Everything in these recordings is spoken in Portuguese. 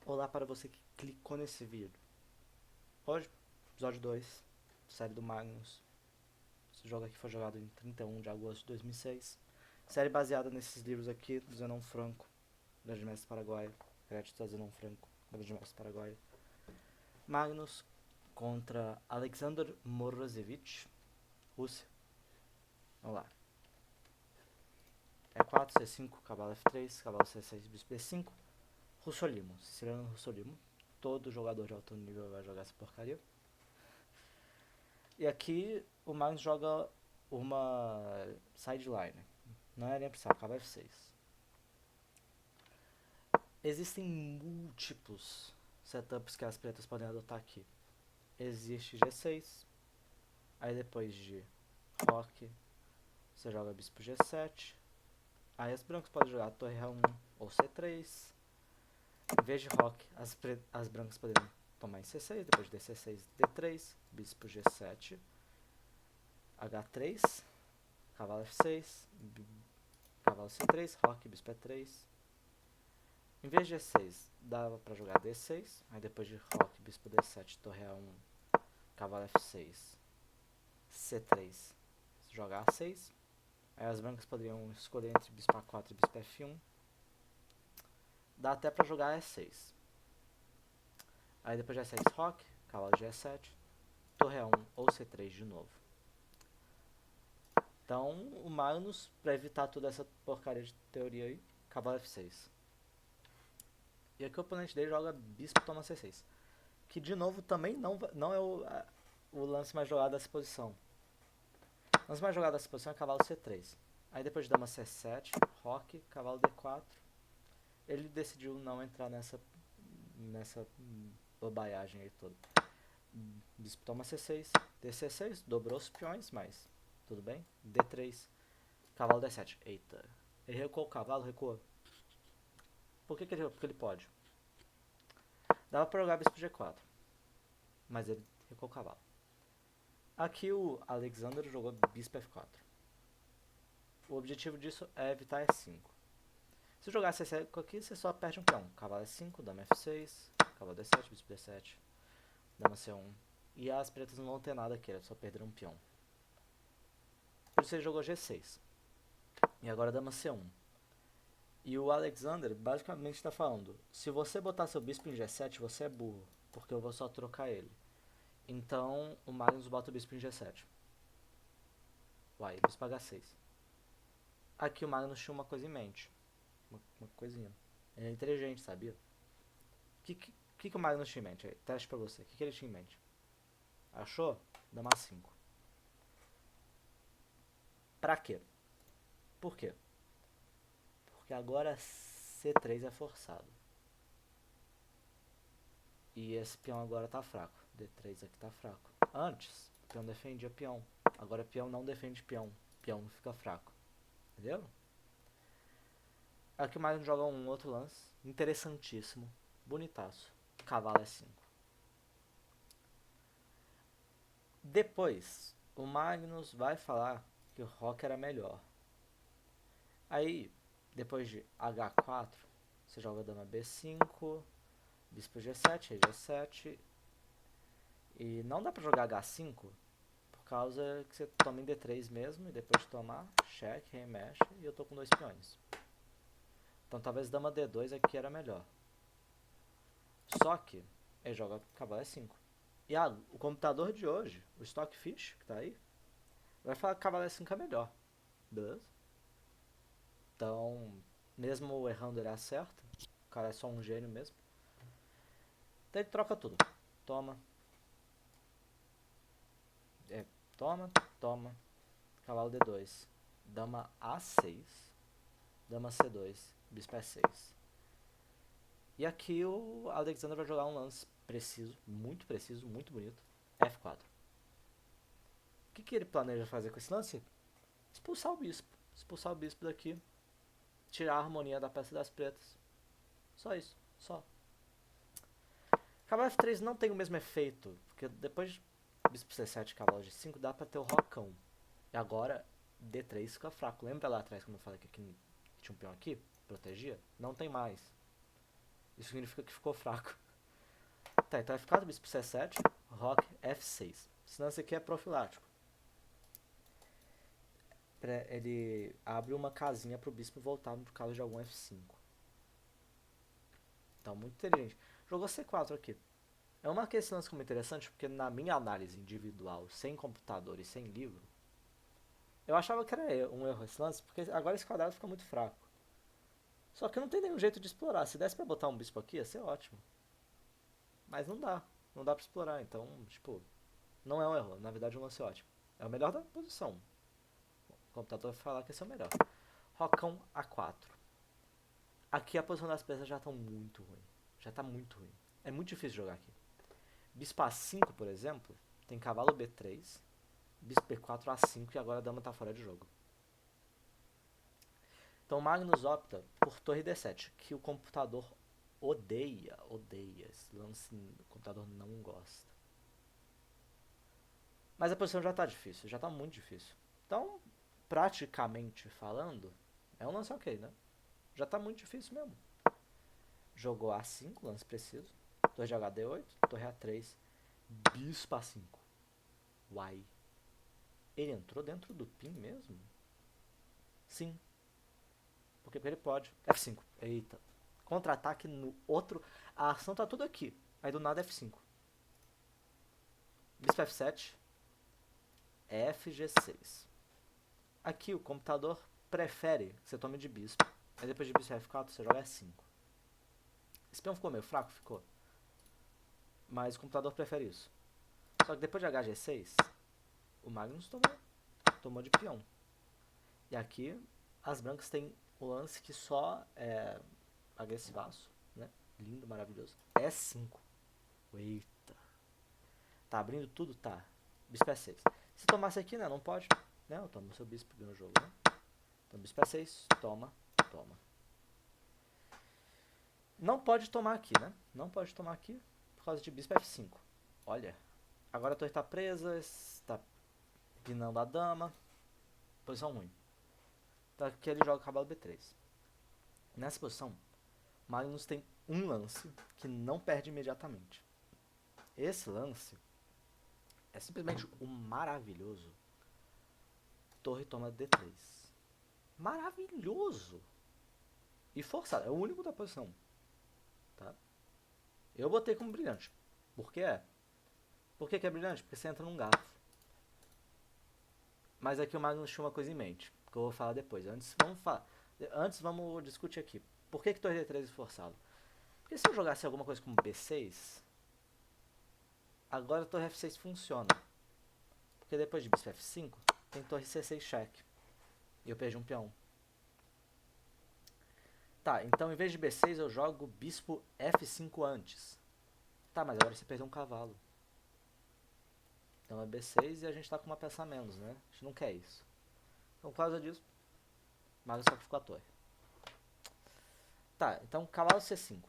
Olá para você que clicou nesse vídeo. Hoje, episódio 2, série do Magnus. Esse jogo aqui foi jogado em 31 de agosto de 2006. Série baseada nesses livros aqui do Zenão Franco, Grande Mestre Paraguaio. Crédito a Zenão Franco, Grande Mestre Paraguaio. Magnus contra Alexander Morozevich, Rússia. Vamos lá. E4, C5, cavalo F3, cavalo C6, bispo B5. Russolimo, Siciliano Russolimo. Todo jogador de alto nível vai jogar essa porcaria. E aqui o Magnus joga uma sideline. Não é nem precisar, cavalo F6. Existem múltiplos setups que as pretas podem adotar aqui. Existe G6. Aí depois de roque, você joga bispo G7. Aí as brancas podem jogar torre A1 ou C3. Em vez de roque, as brancas poderiam tomar em C6, depois de C6, D3, bispo G7, H3, cavalo F6, cavalo C3, roque, bispo E3. Em vez de E6, dava pra jogar D6, aí depois de roque, bispo D7, torre A1, cavalo F6, C3, jogar A6. Aí as brancas poderiam escolher entre bispo A4 e bispo F1. Dá até pra jogar E6. Aí depois de E6, roque, cavalo G7, torre A1 ou C3 de novo. Então, o Magnus, pra evitar toda essa porcaria de teoria aí, cavalo F6. E aqui o oponente dele joga bispo toma C6. Que de novo também não é o lance mais jogado dessa posição. O lance mais jogado dessa posição é cavalo C3. Aí depois de dama C7, roque, cavalo D4. Ele decidiu não entrar nessa bobaiagem aí toda. Bispo toma C6, D6, dobrou os peões, mas tudo bem. D3, cavalo D7. Eita. Ele recuou o cavalo, recuou. Por que ele recuou? Porque ele pode. Dava pra jogar bispo G4, mas ele recuou o cavalo. Aqui o Alexander jogou bispo F4. O objetivo disso é evitar E5. Se jogar C5 aqui, você só perde um peão. Cavalo E5, dama F6, cavalo D7, bispo D7, dama C1. E as pretas não vão ter nada aqui, elas só perderam um peão. Por isso ele jogou G6. E agora dama C1. E o Alexander basicamente está falando, se você botar seu bispo em G7, você é burro, porque eu vou só trocar ele. Então o Magnus bota o bispo em G7. Uai, bispo H6. Aqui o Magnus tinha uma coisa em mente. Uma coisinha. Ele é inteligente, sabia? O que o Magnus tinha em mente? Teste pra você. O que ele tinha em mente? Achou? Dama 5. Pra quê? Por quê? Porque agora C3 é forçado. E esse peão agora tá fraco. D3 aqui tá fraco. Antes, o peão defendia peão. Agora peão não defende peão. Peão fica fraco. Entendeu? Aqui o Magnus joga um outro lance. Interessantíssimo. Bonitaço. Cavalo E5. Depois, o Magnus vai falar que o roque era melhor. Aí, depois de H4, você joga dama B5, bispo G7, rei G7. E não dá pra jogar H5, por causa que você toma em D3 mesmo, e depois de tomar, cheque, rei mexe, e eu tô com 2 peões. Então talvez dama D2 aqui era melhor. Só que ele joga cavalo E5. E o computador de hoje, o Stockfish, que tá aí, vai falar que cavalo E5 é melhor. Beleza? Então, mesmo errando, ele acerta. O cara é só um gênio mesmo. Então ele troca tudo. Toma. Toma, toma. Cavalo D2. Dama A6. Dama C2. Bispo E6. E aqui o Alexander vai jogar um lance preciso, muito bonito. F4. O que ele planeja fazer com esse lance? Expulsar o bispo. Expulsar o bispo daqui. Tirar a harmonia da peça das pretas. Só isso. Só. Cavalo F3 não tem o mesmo efeito, porque depois de bispo C7 e cavalo G5 dá pra ter o rocão. E agora D3 fica fraco. Lembra lá atrás quando eu falei que aqui tinha um peão aqui? Protegia? Não tem mais. Isso significa que ficou fraco. Tá, então F4, bispo C7, roque F6. Esse lance aqui é profilático. Ele abre uma casinha pro bispo voltar por causa de algum F5. Então, muito inteligente. Jogou C4 aqui. É uma questão como interessante, porque na minha análise individual, sem computador e sem livro, eu achava que era um erro esse lance, porque agora esse quadrado fica muito fraco. Só que não tem nenhum jeito de explorar. Se desse pra botar um bispo aqui, ia ser ótimo. Mas não dá. Não dá pra explorar. Então, tipo, não é um erro. Na verdade, um lance ótimo. É o melhor da posição. O computador vai falar que esse é o melhor. Rocão A4. Aqui a posição das peças já estão muito ruim. Já tá muito ruim. É muito difícil jogar aqui. Bispo A5, por exemplo, tem cavalo B3, bispo B4, A5 e agora a dama tá fora de jogo. Então Magnus opta por torre D7, que o computador odeia. Esse lance o computador não gosta. Mas a posição já tá difícil, já tá muito difícil. Então, praticamente falando, é um lance ok, né? Já tá muito difícil mesmo. Jogou A5, lance preciso. Torre de HD8, torre A3, bispo A5. Uai. Ele entrou dentro do pin mesmo? Sim. Porque ele pode. F5. Eita. Contra-ataque no outro. A ação tá tudo aqui. Aí do nada F5. Bispo F7. FG6. Aqui o computador prefere que você tome de bispo. Aí depois de bispo F4 você joga F5. Esse peão ficou meio fraco? Ficou. Mas o computador prefere isso. Só que depois de HG6, o Magnus tomou de peão. E aqui as brancas têm o lance que só é agressivaço, né? Lindo, maravilhoso. E5. Eita. Tá abrindo tudo? Tá. Bispo E6. Se tomasse aqui, né? Não pode. Né? Eu tomo seu bispo no jogo, né? Então bispo E6. Toma. Não pode tomar aqui, né? Não pode tomar aqui por causa de bispo F5. Olha. Agora a torre tá presa. Está pinando a dama. Posição ruim. Então aqui ele joga o cavalo B3. Nessa posição, Magnus tem um lance que não perde imediatamente. Esse lance é simplesmente o maravilhoso torre toma D3. Maravilhoso! E forçado, é o único da posição. Tá? Eu botei como brilhante. Por que é? Por que é brilhante? Porque você entra num garfo. Mas aqui o Magnus tinha uma coisa em mente, que eu vou falar depois. Antes vamos discutir aqui. Por que torre D3 é forçado? Porque se eu jogasse alguma coisa como B6, agora a torre F6 funciona. Porque depois de bispo F5, tem torre C6 cheque. E eu perdi um peão. Tá, então em vez de B6 eu jogo bispo F5 antes. Tá, mas agora você perdeu um cavalo. Então é B6 e a gente tá com uma peça a menos, né? A gente não quer isso. Então por causa disso, Magnus sacrificou a torre. Tá, então cavalo C5. O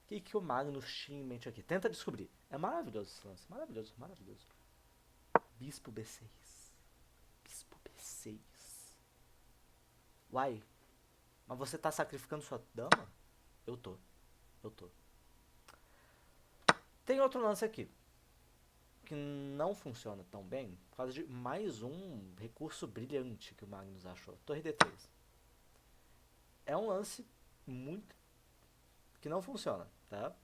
que o Magnus tinha em mente aqui? Tenta descobrir. É maravilhoso esse lance. Maravilhoso. Bispo B6. Bispo B6. Uai. Mas você tá sacrificando sua dama? Eu tô. Tem outro lance aqui. Que não funciona tão bem. Por causa de mais um recurso brilhante que o Magnus achou. Torre D3. É um lance muito... que não funciona, tá?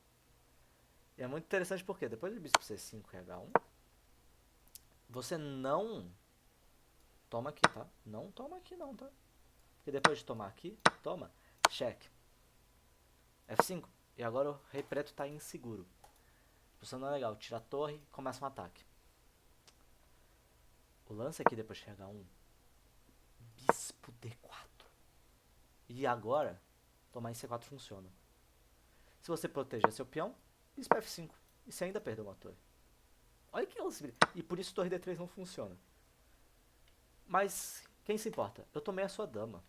E é muito interessante porque depois do bispo C5 e H1, você não toma aqui, tá? Não toma aqui não, tá? Porque depois de tomar aqui, toma, cheque. F5. E agora o rei preto tá inseguro. A posição não é legal. Tira a torre e começa um ataque. O lance aqui depois de H1, bispo D4. E agora, tomar em C4 funciona. Se você proteger seu peão, bispo F5. E você ainda perdeu uma torre. Olha que lance. E por isso torre D3 não funciona. Mas quem se importa? Eu tomei a sua dama.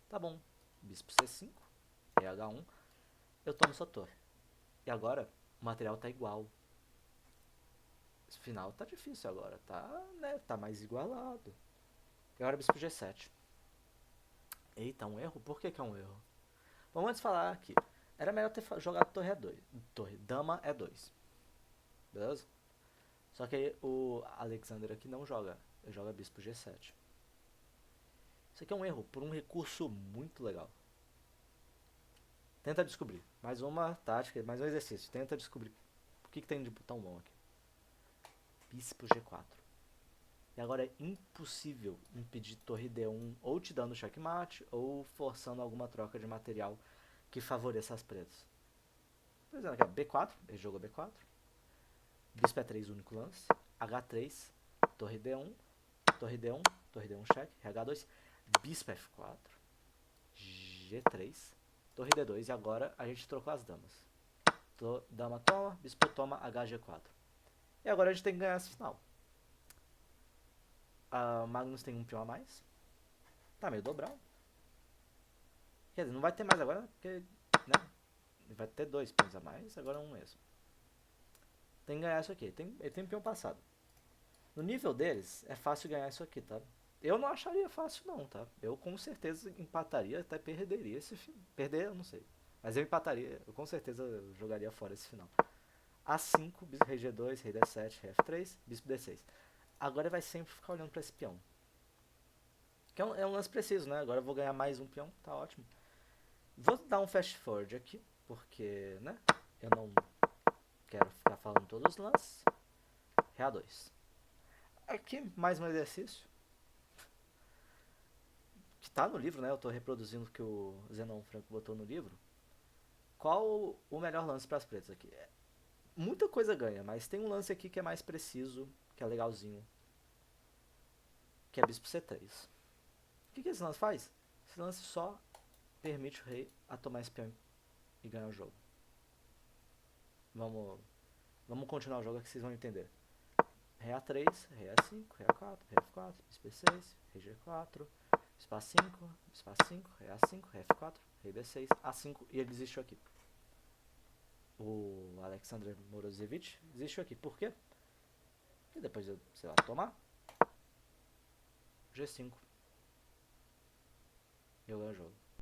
Tá bom. Bispo C5. E H1. Eu tomo sua torre. E agora o material tá igual. Esse final tá difícil agora. Tá mais igualado. E agora bispo G7. Eita, um erro? Por que é um erro? Vamos antes falar aqui. Era melhor ter jogado torre E2. Dama E2. Beleza? Só que aí o Alexander aqui não joga. Ele joga bispo G7. Isso aqui é um erro por um recurso muito legal. Tenta descobrir. Mais uma tática, mais um exercício. Tenta descobrir o que tem de tão bom aqui. Bispo G4. E agora é impossível impedir torre D1 ou te dando checkmate ou forçando alguma troca de material que favoreça as pretas. Por exemplo, aqui, B4, ele jogou B4. Bispo E3, único lance. H3, torre D1, torre D1, torre D1 check, H2, bispo F4, G3, torre D2 e agora a gente trocou as damas. Dama toma, bispo toma, HG4. E agora a gente tem que ganhar esse final. A Magnus tem um peão a mais. Tá meio dobrado. Quer dizer, não vai ter mais agora, porque, né? Vai ter 2 peões a mais, agora um mesmo. Tem que ganhar isso aqui. Ele tem um peão passado. No nível deles, é fácil ganhar isso aqui, tá? Eu não acharia fácil não, tá? Eu com certeza empataria, até perderia esse final. Perder, eu não sei. Mas eu empataria, eu com certeza jogaria fora esse final. A5, bispo rei G2, rei D7, rei F3, bispo D6. Agora vai sempre ficar olhando pra esse peão. Que é um lance preciso, né? Agora eu vou ganhar mais um peão, tá ótimo. Vou dar um fast forward aqui, porque, né? Eu não quero ficar falando todos os lances. Rei A2. Aqui, mais um exercício. Que tá no livro, né? Eu tô reproduzindo o que o Zenon Franco botou no livro. Qual o melhor lance para as pretas aqui? Muita coisa ganha, mas tem um lance aqui que é mais preciso, que é legalzinho. Que é bispo C3. O que esse lance faz? Esse lance só permite o rei a tomar esse peão e ganhar o jogo. Vamos continuar o jogo aqui, vocês vão entender. Rei A3, rei A5, rei A4, rei F4, bispo E6, rei G4, bispo A5, bispo A5, rei A5, rei F4, rei D6, A5 e ele desistiu aqui. O Alexander Morozevich desistiu aqui. Por quê? Porque depois de, sei lá, tomar G5 eu ganho o jogo.